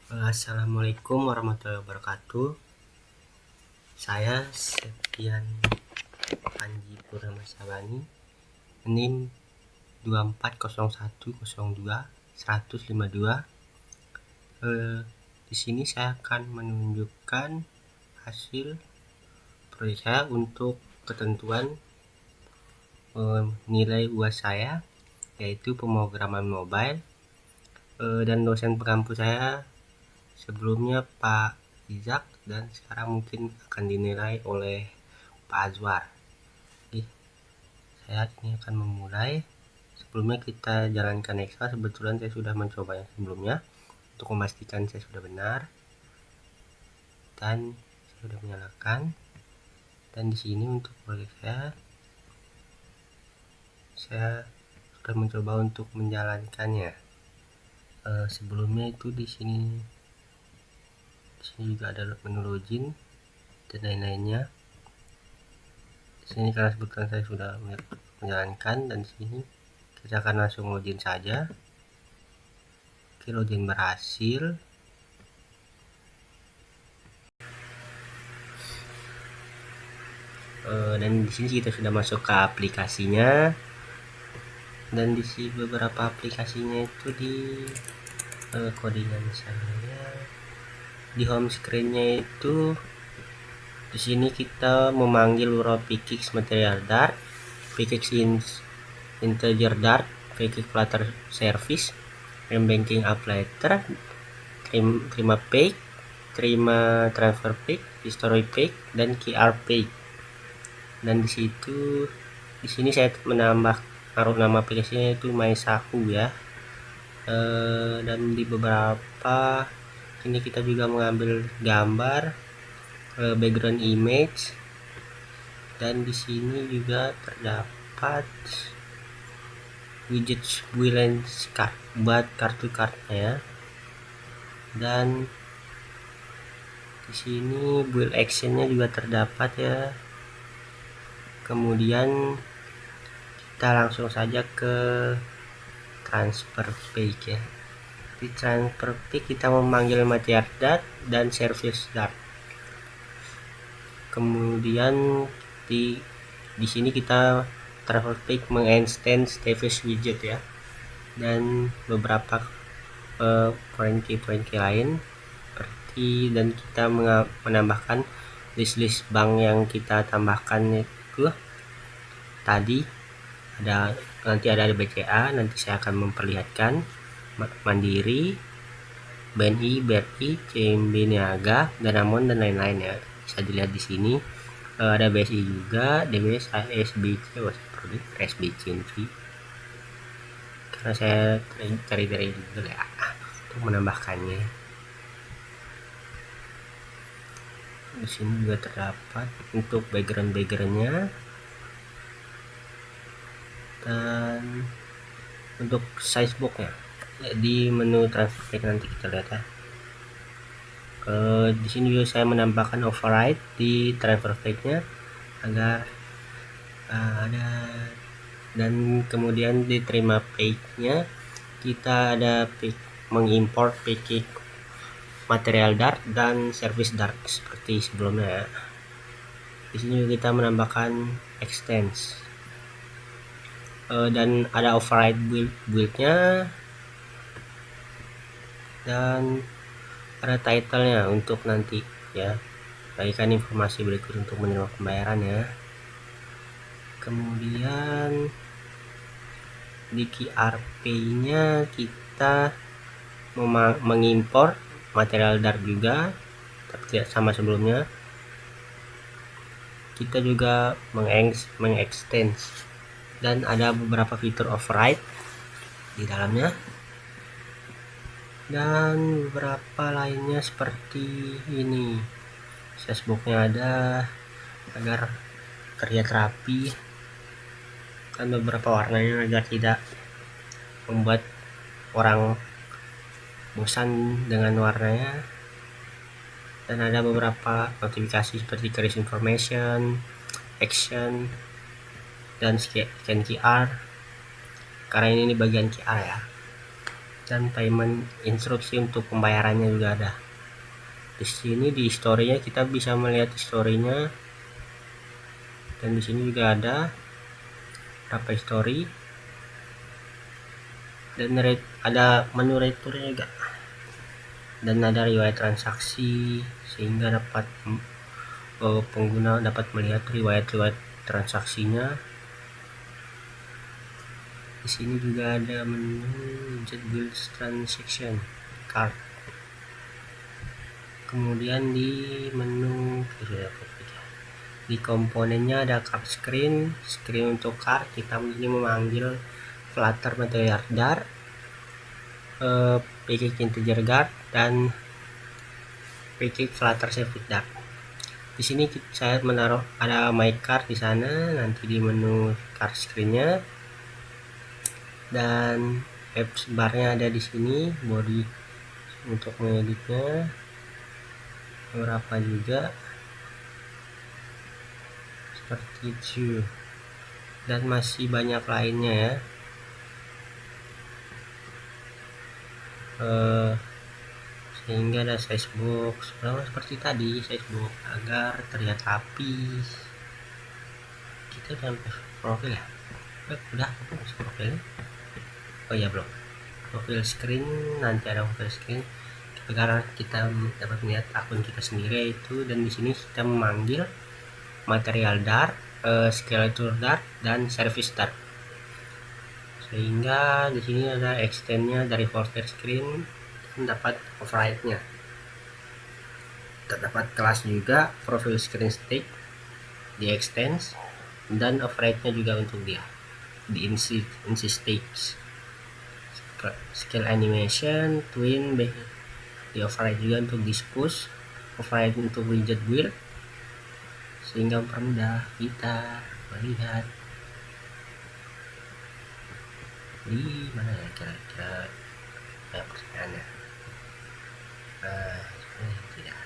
Assalamualaikum warahmatullahi wabarakatuh. Saya Septian Panji Purnama Sabani, NIM 240102 di sini saya akan menunjukkan hasil proyek saya untuk ketentuan nilai UAS saya, yaitu pemrograman mobile, dan dosen pengampu saya sebelumnya Pak Izak, dan sekarang mungkin akan dinilai oleh Pak Azwar. Jadi, saya ini akan memulai. Sebelumnya kita jalankan Excel. Kebetulan saya sudah mencobanya sebelumnya untuk memastikan saya sudah benar, dan saya sudah menyalakan. Dan di sini untuk proyek saya sudah mencoba untuk menjalankannya. Sebelumnya itu di sini juga ada menu login dan lain-lainnya. Di sini karena sebutkan saya sudah menjalankan, dan di sini kita akan langsung login saja. Oke, login berhasil. Dan di sini kita sudah masuk ke aplikasinya, dan di sini beberapa aplikasinya itu di codingan saya di home screen-nya itu. Di sini kita memanggil Pkix Material Dart, Pkix Integer Dart, Pkix Flutter Service, Banking Upletter, terima page, terima transfer page, history page, dan QR page. Dan di sini saya menambah taruh nama aplikasinya itu MySaku ya. Dan di beberapa ini kita juga mengambil gambar, background image, dan di sini juga terdapat widget balance card buat kartu-kartunya. Dan di sini build actionnya juga terdapat ya. Kemudian kita langsung saja ke transfer page ya. Di transfer page kita memanggil material dart dan service dart. Kemudian di sini kita transfer page meng-extend device widget ya, dan beberapa poin-poin lain seperti, dan kita menambahkan list bank yang kita tambahkan itu tadi. Nanti ada BCA, nanti saya akan memperlihatkan Mandiri, BNI, BRI, CIMB Niaga, Danamon, dan lain-lain ya. Bisa dilihat di sini. Ada BSI juga, DBS, ASBC, SBC, karena saya cari juga ya untuk menambahkannya. Di sini juga terdapat untuk backgroundnya, dan untuk size boxnya di menu transfer page nanti kita lihat ya. Di sini juga saya menambahkan override di transfer page-nya agar ada, dan kemudian diterima page-nya kita ada mengimport page material dart dan service dart seperti sebelumnya ya. Di sini juga kita menambahkan extends, dan ada override build-nya, dan ada title-nya untuk nanti ya, bagikan informasi berikut untuk menerima pembayaran ya. Kemudian di QRP-nya kita mengimport material dart juga, tapi tidak sama sebelumnya. Kita juga mengextend, dan ada beberapa fitur override di dalamnya, dan beberapa lainnya seperti ini. Facebooknya ada agar terlihat rapi, dan beberapa warnanya agar tidak membuat orang bosan dengan warnanya. Dan ada beberapa notifikasi seperti crash information, action, dan scan QR, karena ini bagian QR ya. dan payment instruksi untuk pembayarannya juga ada. Di sini di historinya kita bisa melihat historinya, dan di sini juga ada berapa history, dan ada menu retur juga, dan ada riwayat transaksi sehingga dapat pengguna dapat melihat riwayat transaksinya. Di sini juga ada menu JetBuild Transaction Card. Kemudian di menu di komponennya ada card screen untuk card. Kita ini memanggil Flutter Material Dart, package integer guard, dan package Flutter Service Dart. Di sini saya menaruh ada my card di sana, nanti di menu card screen-nya, dan apps barnya ada di sini, body untuk mengeditnya beberapa juga seperti itu, dan masih banyak lainnya ya. Sehingga ada size box seperti tadi, size box agar terlihat rapi. Kita udah profil ya, udah profil. Oh ya belum, profil screen, nanti ada profil screen agar kita dapat melihat akun kita sendiri itu. Dan di sini kita memanggil material dart, skeleton dart, dan service dart, sehingga di sini ada extendnya dari profil screen dan dapat override-nya. Terdapat kelas juga profil screen stick di extends, dan override-nya juga untuk dia di insi stage. Scale animation, twin di override juga untuk dispose, override untuk widget build, sehingga mempermudah kita melihat di mana ya kira-kira pertanyaannya. Tidak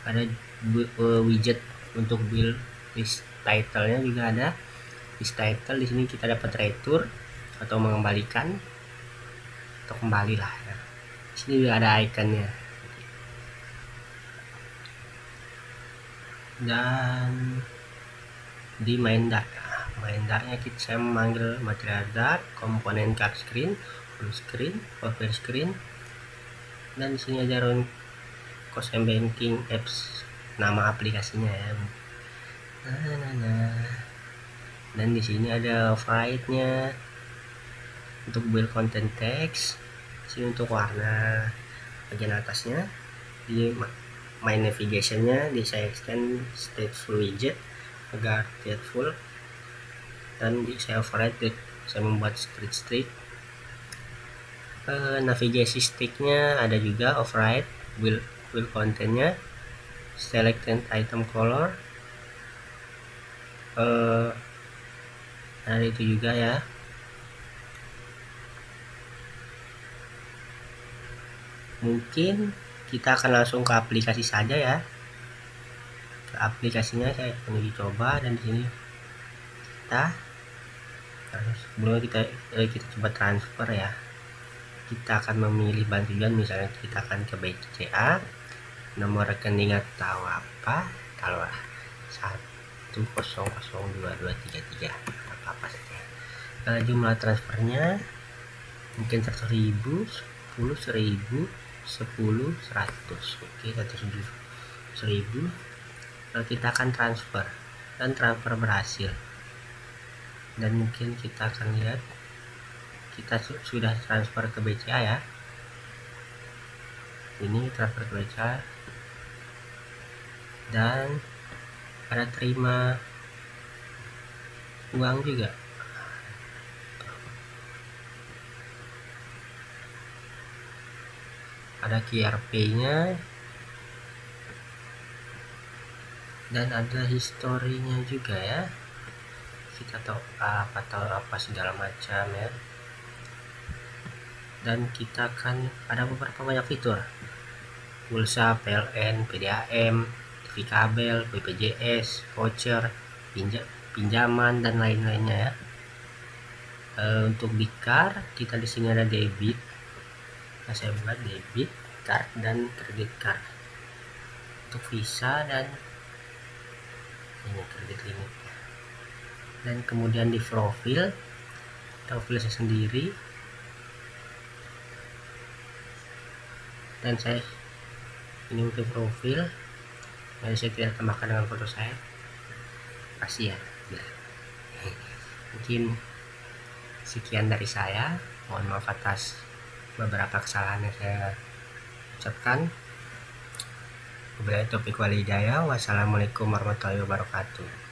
ada widget untuk build list title-nya juga ada. List title di sini kita dapat retur atau mengembalikan atau kembali lah ya. Di sini juga ada ikonnya. Dan di main dartnya saya memanggil material dart, komponen card screen, full screen, profile screen, dan di sini ada run cost and banking apps, nama aplikasinya ya. Dan di sini ada override-nya untuk build content text. Di sini untuk warna bagian atasnya, di my navigation-nya di saya extend stateful widget agar stateful, dan di saya override saya membuat streak. Navigasi stick-nya ada juga override, build content-nya, selected item color, ada itu juga ya. Mungkin kita akan langsung ke aplikasi saja ya. Ke aplikasinya saya akan uji coba, dan di sini sebelumnya kita coba transfer ya. Kita akan memilih bantuan, misalnya kita akan ke BCA, nomor rekening atau apa, kalau 1002233 apa saja. Jumlah transfernya mungkin 100.000, 10.000, 10, 100. Oke, 107.000. Lalu kita akan transfer, dan transfer berhasil. Dan mungkin kita akan lihat kita sudah transfer ke BCA ya. Ini transfer ke BCA, dan ada terima uang juga. Ada QRP-nya, dan ada historinya juga ya. Kita tahu apa segala macam ya. Dan kita akan ada beberapa banyak fitur, pulsa, PLN, PDAM, TV kabel, BPJS, voucher, pinjaman, dan lain-lainnya ya. Untuk di car kita di sini ada debit, Nah, saya buat debit card dan kredit card untuk Visa dan ini kredit limit. Dan kemudian di profil saya sendiri, dan saya ini untuk profil, dan saya tidak tambahkan dengan foto saya. Kasih ya. Mungkin sekian dari saya, mohon maaf atas beberapa kesalahan yang saya ucapkan. Wabillahi taufiq wal hidayah. Wassalamualaikum warahmatullahi wabarakatuh.